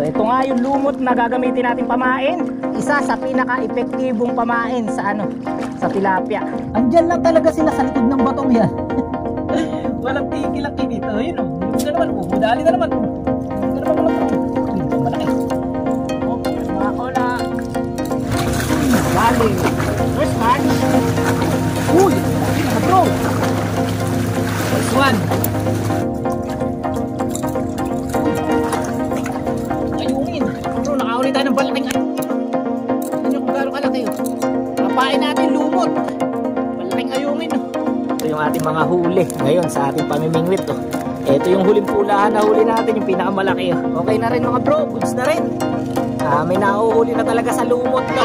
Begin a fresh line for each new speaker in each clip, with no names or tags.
So ito nga yung lumot na gagamitin natin pamain. Isa sa pinaka-epektibong pamain sa sa tilapia. Andyan lang talaga sila sa likod ng batong yan. Walang tigil-laki dito. Ayun o. Lumot na naman po. Budali na naman po. Lumot na naman po. Ito malaki. Mga kola. Bali. First one. Uy! Mga bro. First one. Ayungin. Bro, nakahuli tayo ng balaking. Ano kung gano'ng kalaki o. Kapain natin lumot. Balaking ayungin o. Ito yung ating mga huli ngayon sa ating pamimingwit o. Ito yung huling pulahan na huli natin, yung pinakamalaki o. Okay na rin mga bro, goods na rin. May nahuhuli na talaga sa lumot o.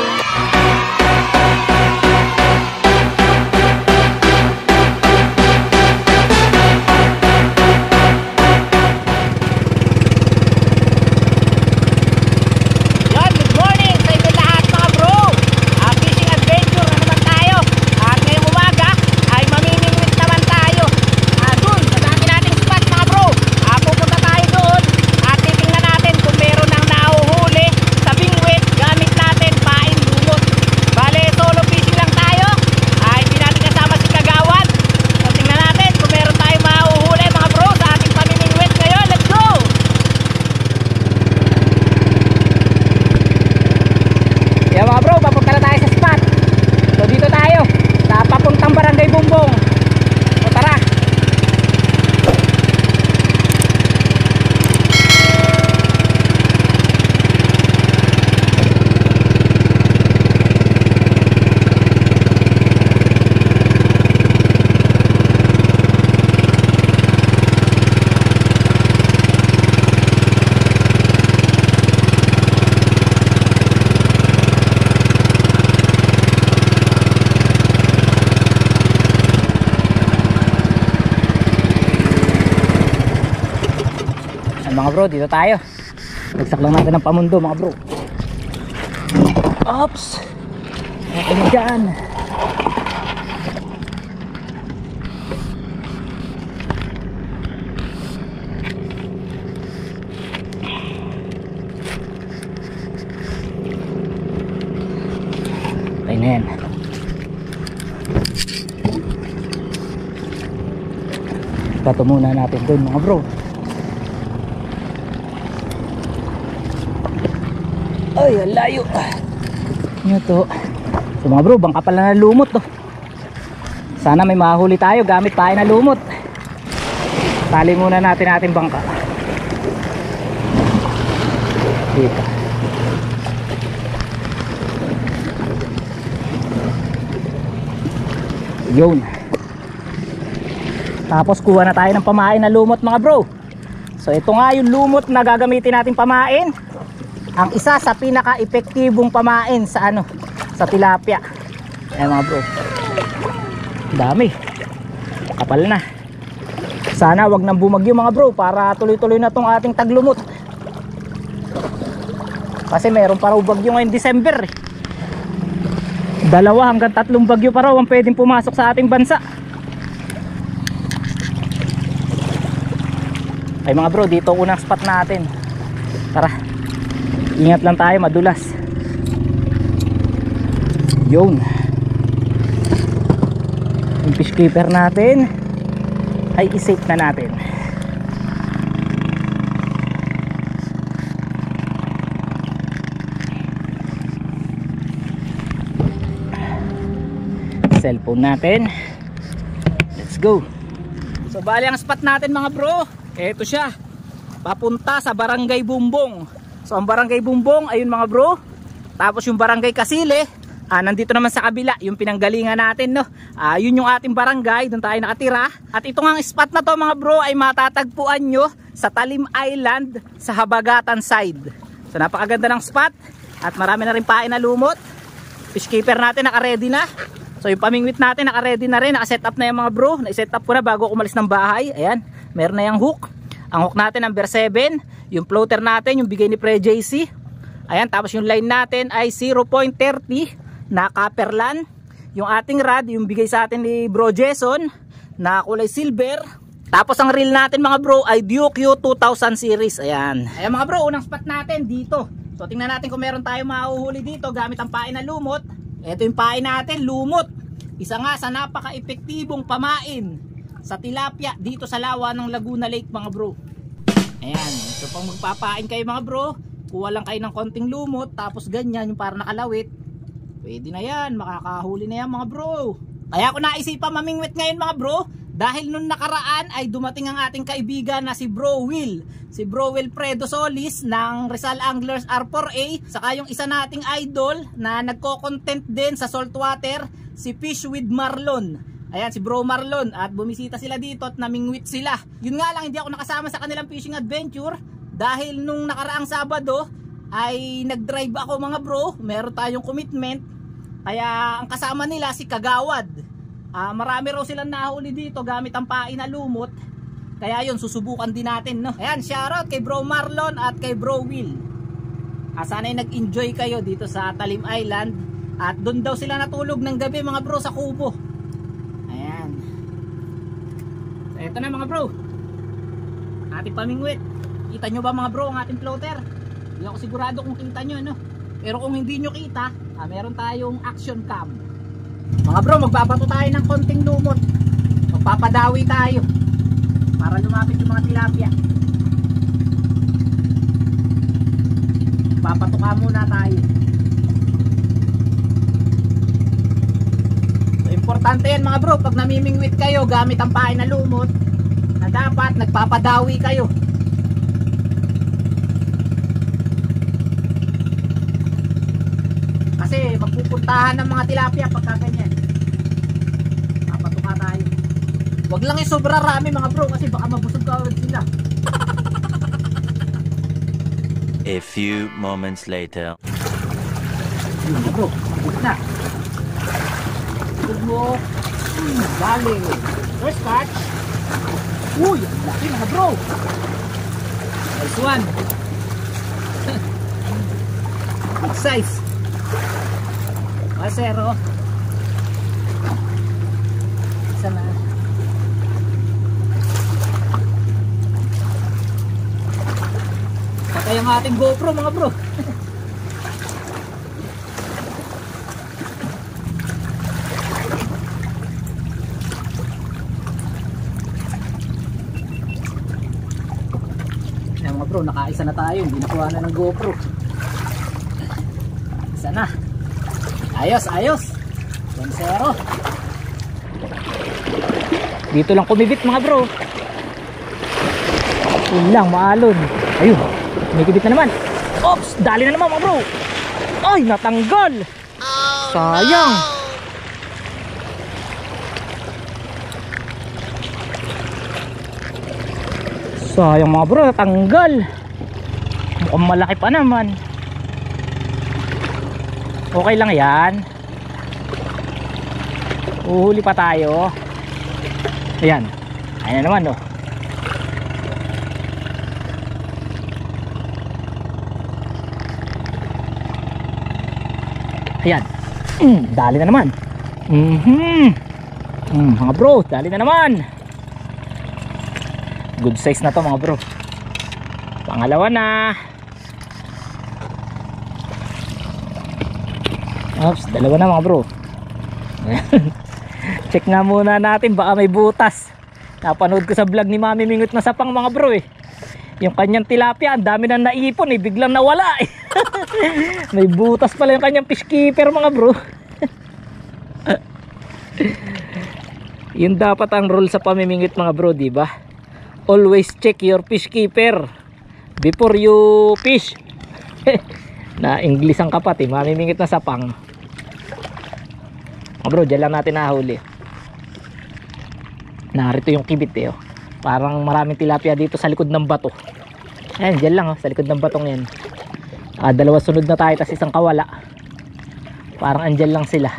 Mga bro, dito tayo. Nagsak lang natin ng pamundo mga bro. Oops. Okay na dyan. Okay na yan. Pato muna natin doon mga bro. Ay, ang layo. Ano to? So mga bro, bangka pala na lumot to. Sana may mahuli tayo gamit tayo na lumot. Tali muna natin ating bangka. Dito. Yun. Tapos kuha na tayo ng pamain na lumot mga bro. So ito nga yung lumot na gagamitin natin pamain. Ang isa sa pinaka-epektibong pamain sa sa tilapia. Ayan mga bro. Dami. Kapal na. Sana wag nang bumagyo mga bro para tuloy-tuloy na tong ating taglumot. Kasi meron pa raw bagyo ngayong December. 2 hanggang 3 bagyo pa raw ang pwedeng pumasok sa ating bansa. Ay mga bro, dito unang spot natin. Tara. Ingat lang tayo, madulas. Yun. Yung fish keeper natin ay i-safe na natin. Cellphone natin. Let's go. So bali ang spot natin mga bro, eto siya. Papunta sa Barangay Bumbong. So ang Barangay Bumbong, ayun mga bro. Tapos yung Barangay Kasile, nandito naman sa kabila, yung pinanggalingan natin no. Yun yung ating barangay, doon tayo nakatira. At ito nga spot na to mga bro ay matatagpuan nyo sa Talim Island sa Habagatan side. So napakaganda ng spot at marami na rin pain na lumot. Fish keeper natin naka-ready na. So yung pamingwit natin naka-ready na rin, naka-set up na yung mga bro. Na-set up ko na bago umalis ng bahay. Ayan, meron na yung hook. Ang hook natin number 7, yung floater natin yung bigay ni Pre JC. Ayan, tapos yung line natin ay 0.30 na copperlan. Yung ating rod, yung bigay sa atin ni Bro Jason na kulay silver. Tapos ang reel natin mga bro ay Duke U2000 series. Ayan. Ayan mga bro, unang spot natin dito. So tingnan natin kung meron tayong mahuhuli dito gamit ang pain na lumot. Ito yung pain natin, lumot. Isa nga sa napaka-epektibong pamain sa tilapia dito sa lawa ng Laguna Lake mga bro. Ayan. So pag magpapain kayo mga bro, kuha lang kayo ng konting lumot, tapos ganyan yung para nakalawit. Pwede na yan, makakahuli na yan mga bro. Kaya ako naisipan mamingwit ngayon mga bro, dahil nung nakaraan ay dumating ang ating kaibigan na si Bro Will. Si Bro Will Fredo Solis ng Rizal Anglers R4A. Saka yung isa nating idol na nagko-content din sa saltwater, si Fish with Marlon. Ayan, si Bro Marlon. At bumisita sila dito at namingwit sila. Yun nga lang, hindi ako nakasama sa kanilang fishing adventure. Dahil nung nakaraang Sabado ay nag-drive ako mga bro. Meron tayong commitment. Kaya ang kasama nila si Kagawad. Marami raw silang nahuli dito gamit ang pain na lumot. Kaya yun, susubukan din natin, no? Ayan, shoutout kay Bro Marlon at kay Bro Will. Sana'y nag-enjoy kayo dito sa Talim Island. At doon daw sila natulog ng gabi mga bro sa kubo. Ayan. So eto na mga bro, ating pamingwit. Kita nyo ba mga bro ang ating floater? Hindi ako sigurado kung kita nyo, no? Pero kung hindi nyo kita, meron tayong action cam. Mga bro, magbabato tayo ng konting lumot. Magpapadawi tayo para lumapit yung mga tilapia. Papatuka muna tayo. So, importante yan mga bro, pag namimingwit kayo gamit ang pain na lumot, na dapat nagpapadawi kayo. Kasi magpupuntahan ng mga tilapia pagka ganyan. Papatuka tayo. Wag lang yung sobra rami mga bro, kasi baka mabusog ka agad sila.
A few moments later.
Yun mga bro, good na. Good mo. Galing. First catch. Uy, ang laki mga bro. Nice one. Good size. 1-0. Isa na. Patay ang ating GoPro mga bro. Yan mga bro, nakaisa na tayo. Hindi nakuha na ng GoPro. Isa na. Ayos, ayos. 1-0. Dito lang kumibit mga bro. Yun lang, maalon. Ayun, kumikibit na naman. Oops, dali na naman mga bro. Ay, natanggal. Sayang. Sayang mga bro, natanggal. Mukhang malaki pa naman. Okay lang yan. Uhuli pa tayo. Ayan. Ayan na naman oh. Ayan. Dali na naman. Mga bro, dali na naman. Good size na to mga bro. Pangalawa na. Oops, dalawa na mga bro. Check nga muna natin, baka may butas. Napanood ko sa vlog ni Mami Mingot na sapang mga bro eh. Yung kanyang tilapia, ang dami na naipon eh, biglang nawala eh. May butas pala yung kanyang fish keeper mga bro. Yun dapat ang rule sa pamimingit mga bro, di ba? Always check your fish keeper before you fish. Na English ang kapat eh, mamimingit na sapang. Mga bro, dyan lang natin nahuli. Narito yung kibit eh oh. Parang maraming tilapia dito sa likod ng bato. Ayan, dyan lang oh, sa likod ng batong yan. Dalawa sunod na tayo, tas isang kawala. Parang andyan lang sila.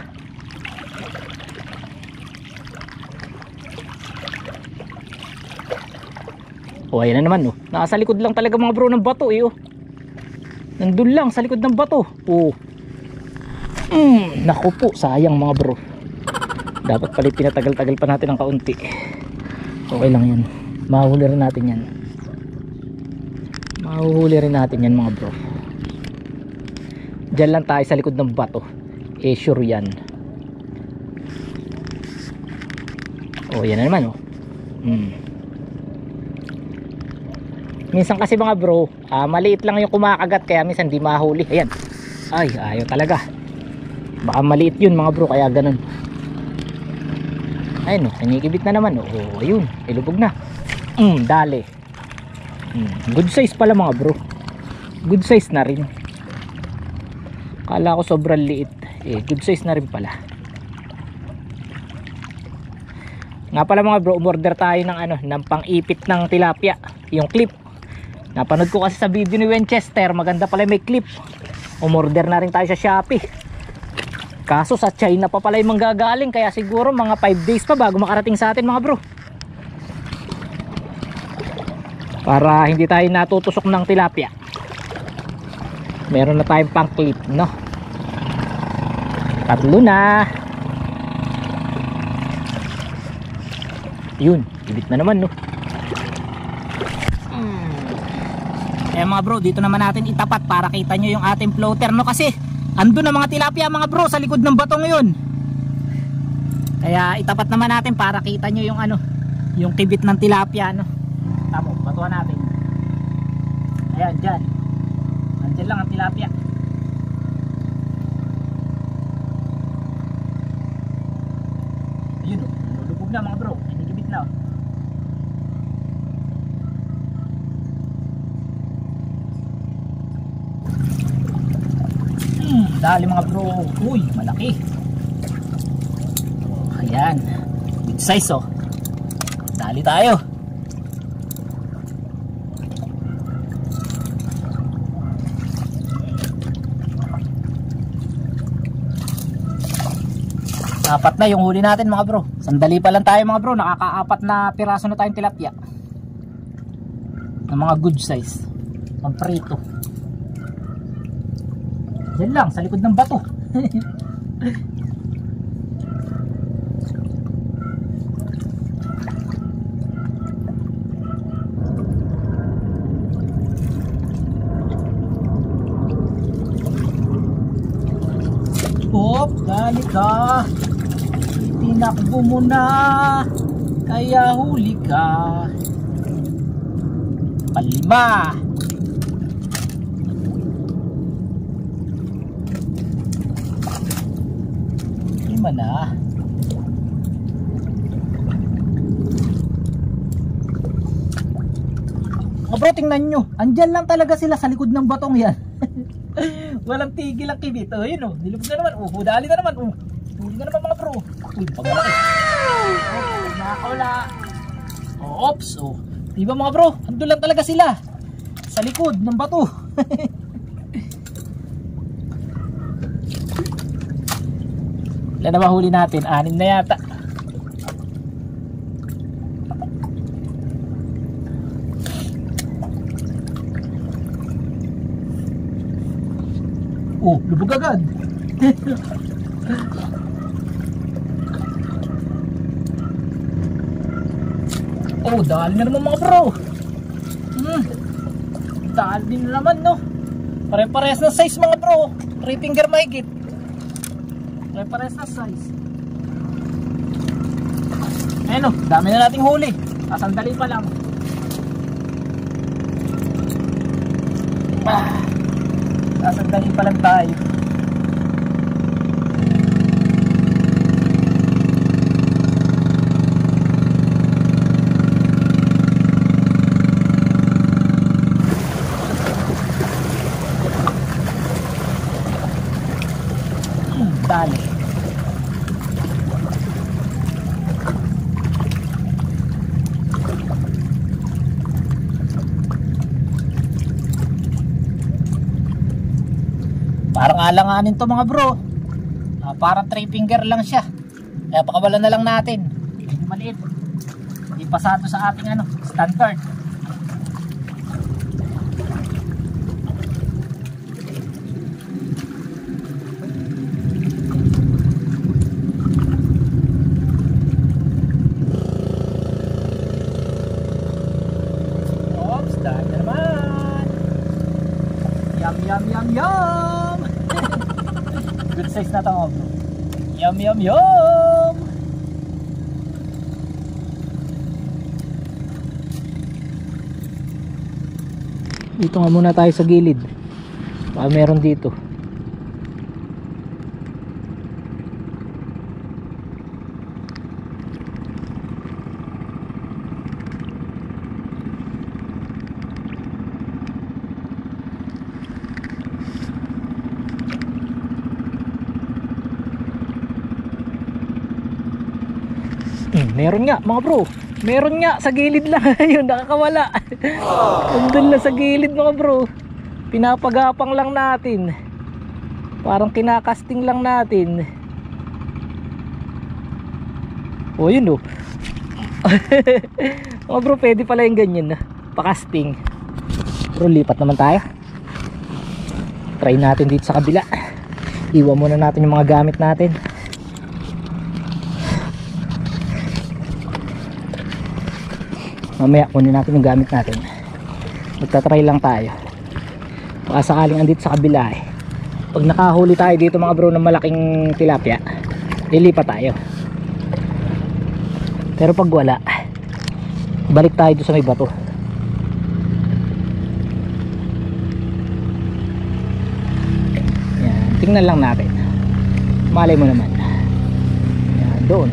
Oh, ayan na naman oh. Nasa likod lang talaga mga bro ng bato eh oh. Nandun lang sa likod ng bato. Oh. Naku po, sayang mga bro. Dapat pala pinatagal-tagal pa natin ng kaunti. Okay lang yan, mahuhuli rin natin yan. Mahuhuli rin natin yan mga bro. Diyan lang tayo sa likod ng bato, sure yan. Yan na naman Minsan kasi mga bro, maliit lang yung kumakagat, kaya minsan di mahuli. Ayan, ay ayaw talaga, baka maliit yun mga bro, kaya ganun. Ayun sinikibit na naman. Ayun, ilubog na. Dali. Good size pala mga bro, good size na rin. Kala ko sobrang liit, good size na rin pala. Nga pala mga bro, umorder tayo ng ng pang-ipit ng tilapia, yung clip. Napanood ko kasi sa video ni Winchester, maganda pala may clip. Umorder na rin tayo sa Shopee. Kaso sa China pa pala yung manggagaling, kaya siguro mga 5 days pa bago makarating sa atin mga bro. Para hindi tayo natutusok ng tilapia, meron na tayong pang clip, no? Tatlo na. Yun, ibit na naman, no? Mga bro, dito naman natin itapat para kita nyo yung ating floater, no? Kasi andun na mga tilapia mga bro sa likod ng bato ngayon. Kaya itapat naman natin para kita nyo yung yung kibit ng tilapia, no? Tamo, batuhan natin. Ayan, dyan. Andyan lang ang tilapia. Ayun, lulubog na mga bro. Inigibit na. Dali mga bro. Uy, malaki. Ayan, good size dali tayo. Apat na yung huli natin mga bro. Sandali pa lang tayo mga bro, nakakaapat na piraso na tayong tilapia ng mga good size, pang prito. Yan lang, sa likod ng bato. Dali ka, tinakbo mo na, kaya huli ka. Palima. Lima na. Mga bro, tingnan nyo, andyan lang talaga sila sa likod ng batong yan. Walang tigil ang kibit. Yun nilubog na naman. Dali na naman. Huli na naman mga bro. Uy, pagalaki. Nakakawala. Oops. Diba mga bro, andun lang talaga sila sa likod ng bato. Ilan na ba huli natin? 6 na yata. Lubog agad. Dali na naman mga bro. Dali din naman, no? Pare-parehas na size mga bro. 3 finger mahigit. Pare-parehas na size. Ayun dami na nating huli. Sandali pa lang. Sandali pa lang tayo. Dali. Parang alanganin to mga bro. Parang 3 finger lang siya. Kaya pakawalan na lang natin. Medyo maliit. Hindi pasado sa ating standard. Yum yum yum. Good size na ito mga bro. Yum yum yum. Dito nga muna tayo sa gilid. Baka meron dito. Meron nga mga bro. Meron nga sa gilid lang. Ayun, nakakawala. Andun lang sa gilid mga bro. Pinapagapang lang natin. Parang kinakasting lang natin. O yun o. Mga bro, pwede pala yung ganyan. Pakasting. Bro, lipat naman tayo. Try natin dito sa kabila. Iwan muna natin yung mga gamit natin. Mamaya kunin natin yung gamit natin. Magta-try lang tayo. Baka sakaling andito sa kabila eh. Pag nakahuli tayo dito mga bro ng malaking tilapia, lilipat tayo. Pero pag wala, balik tayo doon sa may bato. Yan, tingnan lang natin. Malay mo naman. Yan, doon.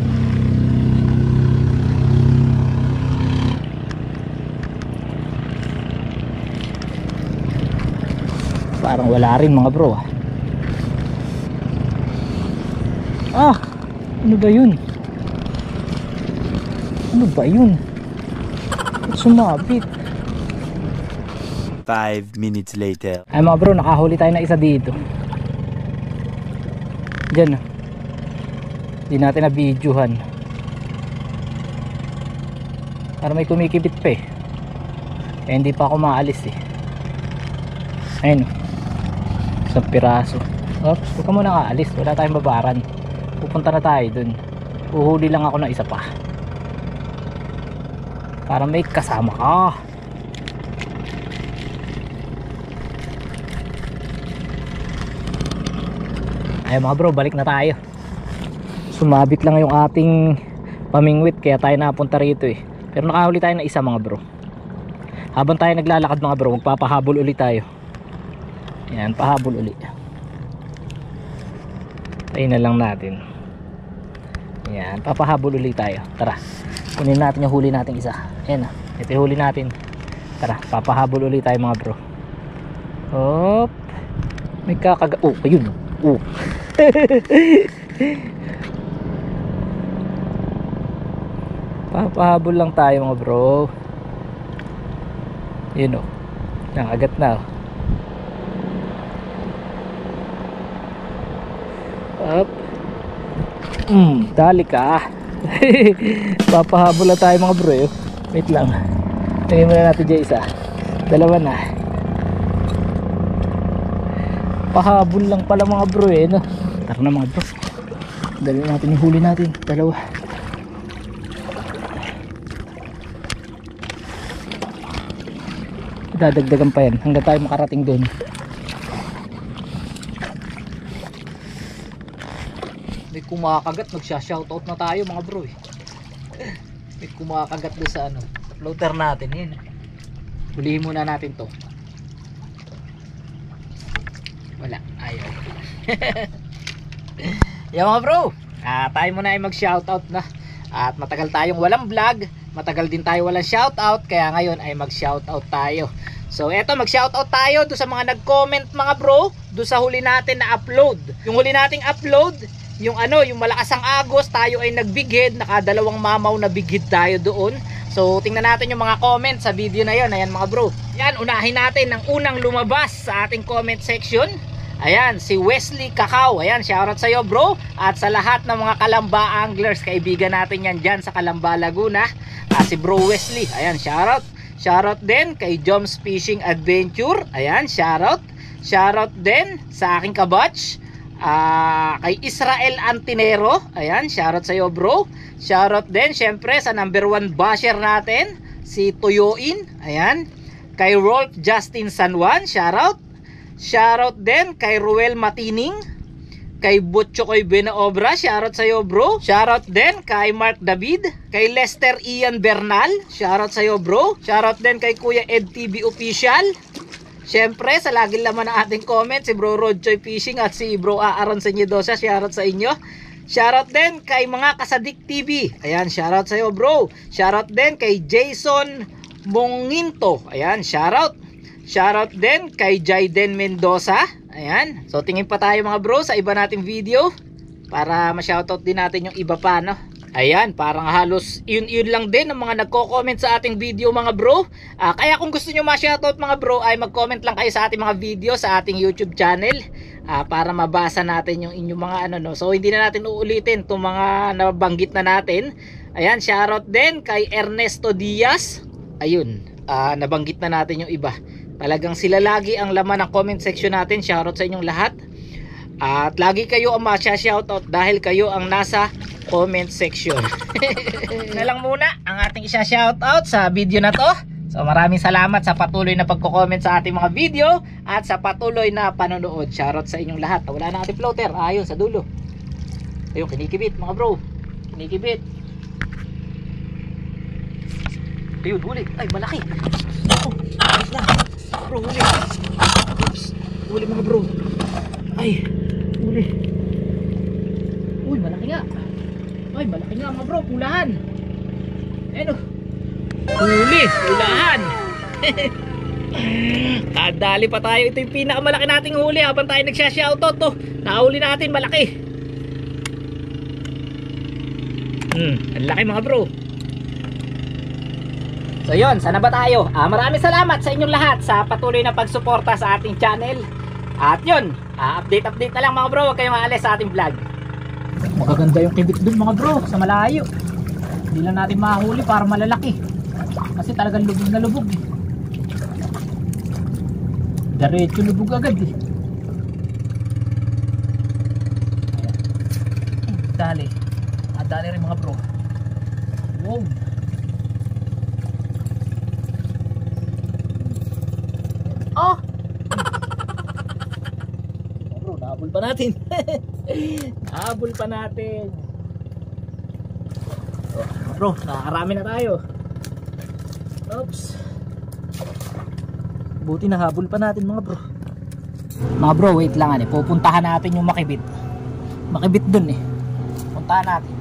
Parang wala rin mga bro. Ah, ano ba yun? Ano ba yun? Sumabit.
5 minutes later.
Ay mga bro, nakahuli tayo na isa dito. Diyan. Hindi natin na-videohan. Para may kumikibit pa eh. Eh hindi pa ako maalis eh. Ayun. Isang piraso. Oops, huwag ka muna aalis. Wala tayong babaran. Pupunta na tayo dun. Uhuli lang ako ng isa pa. Para may kasama ka. Ay mga bro, balik na tayo. Sumabit lang yung ating pamingwit, kaya tayo napunta rito eh. Pero nakahuli tayo ng isa mga bro. Habang tayo naglalakad mga bro, magpapahabol ulit tayo. Yan, pahabol ulit. Tayin na lang natin. Yan, papahabol ulit tayo. Tara, kunin natin yung huli natin isa. Yan, ito yung huli natin. Tara, papahabol ulit tayo mga bro. Hop. May kakaga... Oh, ayun. Oh. Papahabol lang tayo mga bro. Yun o. Nakagat na o. Up. Dali ka. Papahabol na tayo mga bro. Wait lang. Tingnan muna natin dyan isa. Dalawa na. Pahabol lang pala mga bro eh, no? Tara na mga bro. Dali natin yung huli natin. Dalawa. Dadagdagan pa yan hanggang tayo makarating doon. May kumakagat, magsha-shoutout na tayo mga bro eh. May kumakagat doon sa ano, floater natin yun. Hulihin muna natin to. Wala, ayaw. Yan mga bro, tayo muna ay mag-shoutout na. At matagal tayong walang vlog, matagal din tayo walang shoutout, kaya ngayon ay mag-shoutout tayo. So eto, mag-shoutout tayo doon sa mga nag-comment mga bro, doon sa huli natin na upload. Yung huli nating upload, yung ano, yung malakas ang agos, tayo ay nagbigid, nakadalawang mamaw na bigid tayo doon. So tingnan natin yung mga comment sa video na yon. Ayan mga bro. Yan, unahin natin ang unang lumabas sa ating comment section. Ayan, si Wesley Cacao. Ayan, shoutout sa iyo bro. At sa lahat ng mga Kalamba anglers, kaibigan natin yan dyan sa Kalamba, Laguna. Si bro Wesley. Ayan, shoutout. Shoutout din kay Joms Fishing Adventure. Ayan, shoutout. Shoutout din sa aking kabatch. Kay Israel Antinero. Ayan, shoutout sa iyo bro. Shoutout din syempre sa number 1 basher natin, si Toyoin. Ayan. Kay Rolf Justin San Juan, shoutout. Shoutout din kay Ruel Matining, kay Butchokoy Benaobra, shoutout sa'yo bro. Shoutout din kay Mark David, kay Lester Ian Bernal, shoutout sa'yo bro. Shoutout din kay Kuya Ed TV Official. Siyempre sa laging laman ng ating comment, si Bro Rodchoy Fishing at si Bro Aaron Senyedosa, shoutout sa inyo. Shoutout din kay mga Kasadik TV, ayan, shoutout sa'yo bro. Shoutout din kay Jason Monginto, ayan, shoutout. Shoutout din kay Jaiden Mendoza. Ayan. So tingin pa tayo mga bro sa iba nating video para ma-shoutout din natin yung iba pa, no? Ayan, parang halos yun lang din ang mga nagko-comment sa ating video mga bro. Kaya kung gusto nyo ma-shoutout mga bro ay mag-comment lang kayo sa ating mga video sa ating YouTube channel para mabasa natin yung inyong mga ano, no? So hindi na natin uulitin itong mga nabanggit na natin. Ayan, shoutout din kay Ernesto Diaz. Ayun, nabanggit na natin yung iba. Talagang sila lagi ang laman ng comment section natin. Shoutout sa inyong lahat. At lagi kayo ang masya-shoutout dahil kayo ang nasa comment section. Na lang muna ang ating isa-shoutout sa video na to. So maraming salamat sa patuloy na pagko-comment sa ating mga video at sa patuloy na panonood. Shoutout sa inyong lahat. Wala na ating floater. Ayun sa dulo. Ayun, kinikibit mga bro. Kinikibit. Ayun, huli. Ay, malaki. Oh, ayos na. Bro, huli. Oops. Huli mga bro. Ay, huli. Uy, malaki nga. Ay, malaki nga mga bro. Pulahan. Ayun. Huli. Pulahan. Kadali pa tayo. Ito yung pinakamalaki nating huli habang tayo nagsya-shoutout to. Nahuli natin malaki. Ang laki mga bro. So yun, sana ba tayo? Maraming salamat sa inyong lahat sa patuloy na pagsuporta sa ating channel. At yun, update na lang mga bro. Huwag kayong aalis sa ating vlog. Magaganda yung kibit dun mga bro, sa malayo. Hindi lang natin mahuli para malalaki. Kasi talagang lubog na lubog eh. Diretso lubog agad eh. Dali. Dali rin mga bro. Wow. Oh! Bro, nahabol pa natin. Nahabol pa natin. Bro, nakakarami na tayo. Oops. Buti nahabol pa natin mga bro. Mga bro, wait lang ano. Pupuntahan natin yung makibit. Makibit dun eh. Puntahan natin.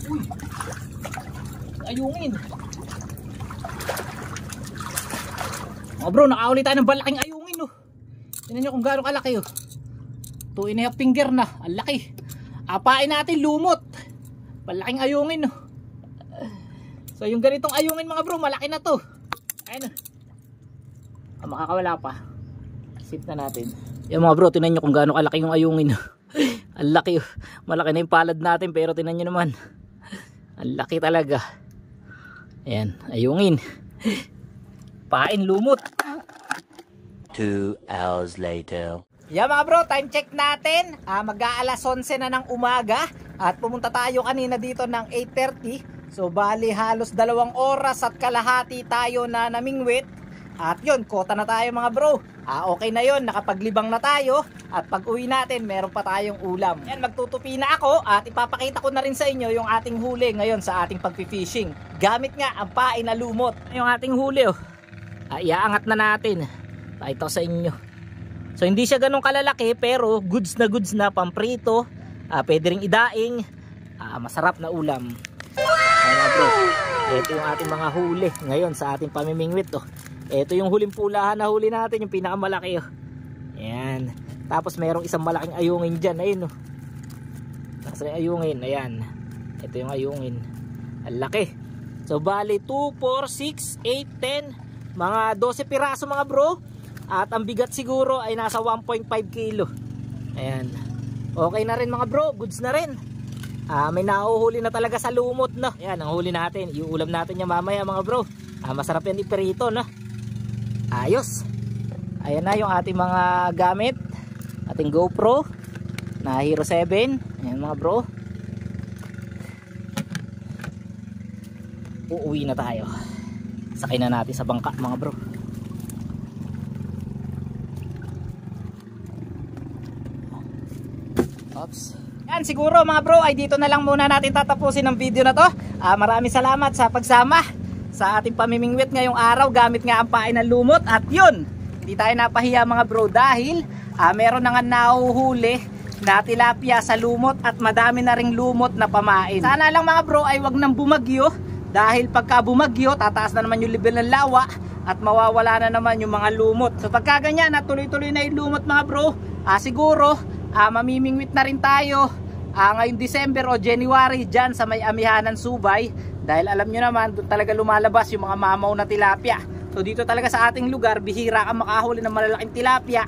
Uy, ayungin. Oh bro, nakahuli tayo ng balaking ayungin oh. Tingnan nyo kung gaano kalaki oh. 2.5 finger na, ang laki. Apain natin lumot. Balaking ayungin oh. So yung ganitong ayungin mga bro, malaki na to. Ayun oh. Makakawala pa. Sip na natin. Yung mga bro, tingnan nyo kung gaano kalaki yung ayungin oh. Ang laki oh. Malaki na yung palad natin pero tingnan nyo naman. Ang laki talaga. Ayan, ayungin. Pain lumot.
2 hours later.
Yeah mga bro, time check natin. Mag-aalas 11 na ng umaga. At pumunta tayo kanina dito ng 8:30. So bali halos 2 oras at kalahati tayo na namingwit. At yun, kota na tayo mga bro. Okay na yun, nakapaglibang na tayo. At pag uwi natin, meron pa tayong ulam. Yan, magtutupi na ako at ipapakita ko na rin sa inyo yung ating huli ngayon sa ating pagpifishing. Gamit nga ang pain na lumot. Yung ating huli oh. Iaangat na natin. Pakita ko sa inyo. So hindi siya ganun kalalaki pero goods na pamprito. Pwede ring idaing. Masarap na ulam. Ayan bro. Ito yung ating mga huli ngayon sa ating pamimingwit oh. Ito yung huling pulahan na huli natin, yung pinakamalaki oh. Ayan. Tapos merong isang malaking ayungin dyan. Ayun oh. Nasa ayungin. Ayan. Ito yung ayungin. Ang laki. So bali 2, 4, 6, 8, 10. Mga 12 piraso mga bro. At ang bigat siguro ay nasa 1.5 kilo. Ayan. Okay na rin mga bro. Goods na rin. May nauhuli na talaga sa lumot, no? Yan, ang huli natin. Iuulam natin yan mamaya mga bro. Masarap yan iprito, no? Ayos. Ayan na yung ating mga gamit. Ating GoPro na Hero 7. Ayan mga bro. Uuwi na tayo. Sakay na natin sa bangka mga bro. Oops. Yan, siguro mga bro ay dito na lang muna natin tatapusin ang video na to. Maraming salamat sa pagsama sa ating pamimingwit ngayong araw gamit nga ang pain ng lumot. At yun, hindi tayo napahiya mga bro dahil meron na nga nahuhuli na tilapia sa lumot at madami na ring lumot na pamain. Sana lang mga bro ay wag nang bumagyo dahil pagka bumagyo tataas na naman yung level ng lawa at mawawala na naman yung mga lumot. So pagka ganyan na tuloy-tuloy na yung lumot mga bro, siguro mamimingwit na rin tayo ngayong December o January dyan sa may Amihanan, Subay, dahil alam nyo naman doon talaga lumalabas yung mga mamaw na tilapia. So dito talaga sa ating lugar bihira ka makahuli ng malalaking tilapia.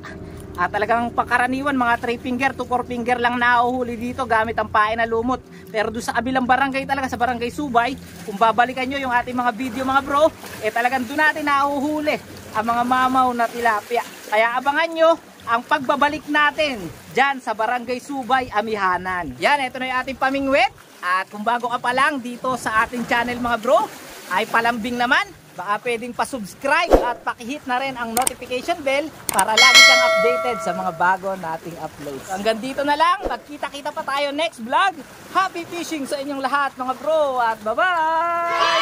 Talagang pangkaraniwan mga 3 finger to 4 finger lang nauhuli dito gamit ang pain na lumot. Pero doon sa kabilang barangay talaga, sa barangay Subay, kung babalikan nyo yung ating mga video mga bro, talagang doon natin nauhuli ang mga mamaw na tilapia. Kaya abangan nyo ang pagbabalik natin dyan sa barangay Subay, Amihanan. Yan, ito na yung ating pamingwit. At kung bago ka pa lang dito sa ating channel mga bro, ay palambing naman, baka pwedeng pa-subscribe at pakihit na rin ang notification bell para lagi kang updated sa mga bago nating uploads. Hanggang dito na lang, magkita-kita pa tayo next vlog. Happy fishing sa inyong lahat mga bro at bye-bye!